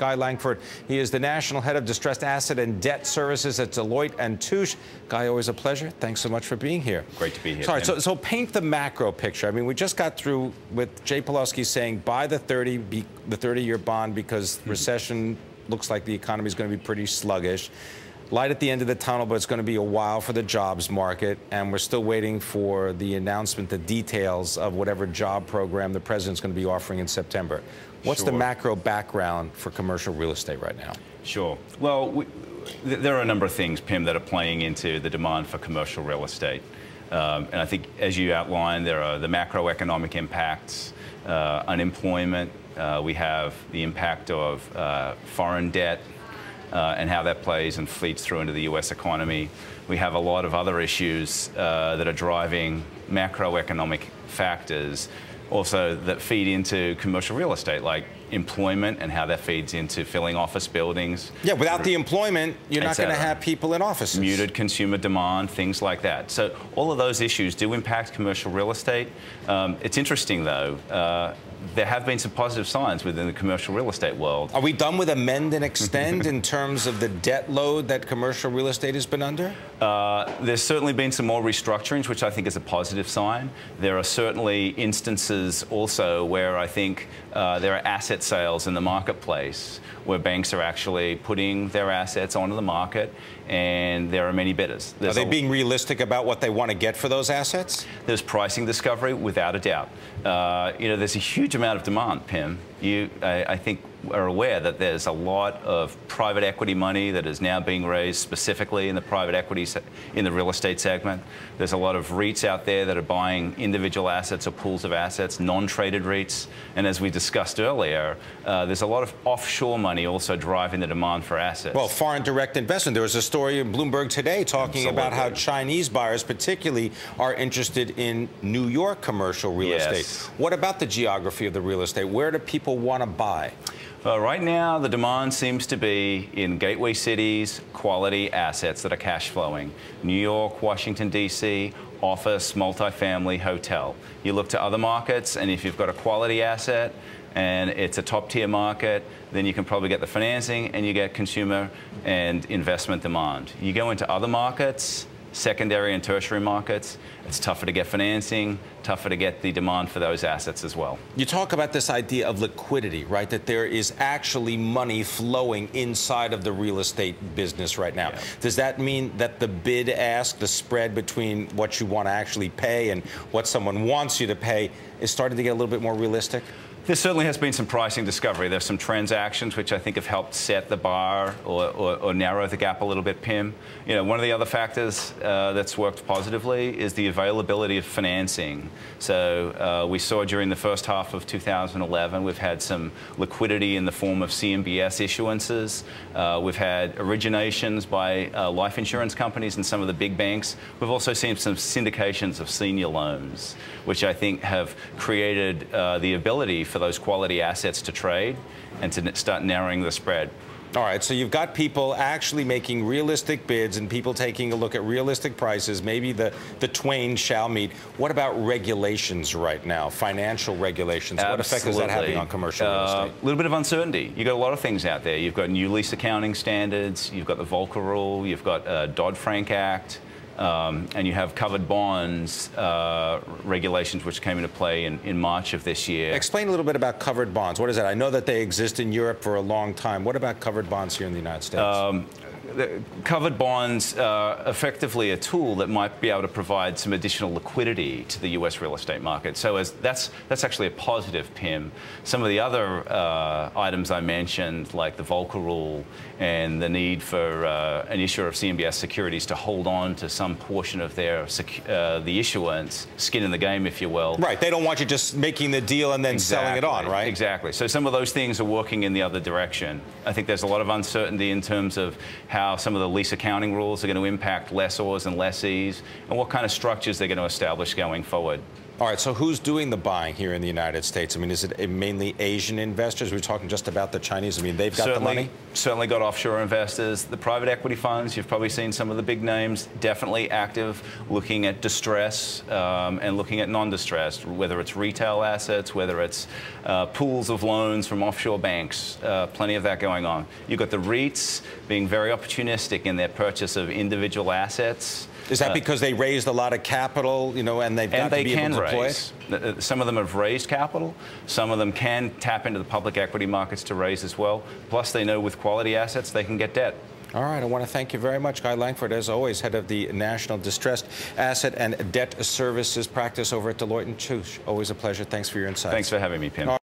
Guy Langford. He is the National Head of Distressed Asset and Debt Services at Deloitte and Touche. Guy, always a pleasure. Thanks so much for being here. Great to be here. Sorry, so paint the macro picture. I mean, we just got through with Jay Pawlowski saying buy the 30-year bond because recession looks like the economy is going to be pretty sluggish. Light at the end of the tunnel, but it's going to be a while for the jobs market, and we're still waiting for the announcement, the details of whatever job program the president's going to be offering in September. What's the macro background for commercial real estate right now? Sure. Well, there are a number of things, Pimm, that are playing into the demand for commercial real estate. And I think, as you outlined, there are the macroeconomic impacts, unemployment. We have the impact of foreign debt, and how that plays and feeds through into the U.S. economy. We have a lot of other issues that are driving macroeconomic factors also that feed into commercial real estate, like employment and how that feeds into filling office buildings. Yeah, without the employment, you're not going to have people in offices. Muted consumer demand, things like that. So all of those issues do impact commercial real estate. It's interesting, though. There have been some positive signs within the commercial real estate world. Are we done with amend and extend in terms of the debt load that commercial real estate has been under? There's certainly been some more restructurings, which I think is a positive sign. There are certainly instances also where I think there are asset sales in the marketplace where banks are actually putting their assets onto the market, and there are many bidders. Are they being realistic about what they want to get for those assets? There's pricing discovery, without a doubt. You know, there's a huge amount of demand, Pimm. I think, are aware that there's a lot of private equity money that is now being raised specifically in the private equity, in the real estate segment. There's a lot of REITs out there that are buying individual assets or pools of assets, non-traded REITs. And as we discussed earlier, there's a lot of offshore money also driving the demand for assets. Well, foreign direct investment. There was a story in Bloomberg today talking about how Chinese buyers particularly are interested in New York commercial real estate. What about the geography of the real estate? Where do people want to buy? Right now, the demand seems to be in gateway cities, quality assets that are cash flowing. New York, Washington, D.C., office, multifamily, hotel. You look to other markets, and if you've got a quality asset and it's a top-tier market, then you can probably get the financing and you get consumer and investment demand. You go into other markets, secondary and tertiary markets, it's tougher to get financing, tougher to get the demand for those assets as well. You talk about this idea of liquidity, right? That there is actually money flowing inside of the real estate business right now. Yeah. Does that mean that the bid-ask, the spread between what you want to actually pay and what someone wants you to pay, is starting to get a little bit more realistic? There certainly has been some pricing discovery. There's some transactions which I think have helped set the bar or narrow the gap a little bit, Pimm. You know, one of the other factors that's worked positively is the availability of financing. So we saw during the first half of 2011, we've had some liquidity in the form of CMBS issuances. We've had originations by life insurance companies and some of the big banks. We've also seen some syndications of senior loans, which I think have created the ability for those quality assets to trade and to start narrowing the spread. All right, so you've got people actually making realistic bids and people taking a look at realistic prices. Maybe the twain shall meet. What about regulations right now, financial regulations? Absolutely. What effect is that having on commercial real estate? A little bit of uncertainty. You've got a lot of things out there. You've got new lease accounting standards. You've got the Volcker Rule. You've got Dodd-Frank Act. And you have covered bonds regulations which came into play in March of this year. Explain a little bit about covered bonds. What is that? I know that they exist in Europe for a long time. What about covered bonds here in the United States? Covered bonds are effectively a tool that might be able to provide some additional liquidity to the U.S. real estate market. So that's actually a positive, Pimm. Some of the other items I mentioned, like the Volcker Rule and the need for an issuer of CMBS securities to hold on to some portion of their the issuance, skin in the game, if you will. Right. They don't want you just making the deal and then selling it on, right? Exactly. So some of those things are working in the other direction. I think there's a lot of uncertainty in terms of how some of the lease accounting rules are going to impact lessors and lessees, and what kind of structures they're going to establish going forward. All right, so who's doing the buying here in the United States? I mean, is it mainly Asian investors? We're talking just about the Chinese. I mean, they've got the money? Certainly got offshore investors. The private equity funds, you've probably seen some of the big names, definitely active, looking at distress and looking at non-distressed, whether it's retail assets, whether it's pools of loans from offshore banks, plenty of that going on. You've got the REITs being very opportunistic in their purchase of individual assets. Is that because they raised a lot of capital, you know, and they've got to be able to deploy it? Some of them have raised capital. Some of them can tap into the public equity markets to raise as well. Plus, they know with quality assets, they can get debt. All right, I want to thank you very much, Guy Langford, as always, head of the National Distressed Asset and Debt Services practice over at Deloitte Touche. Always a pleasure. Thanks for your insights. Thanks for having me, Pimm.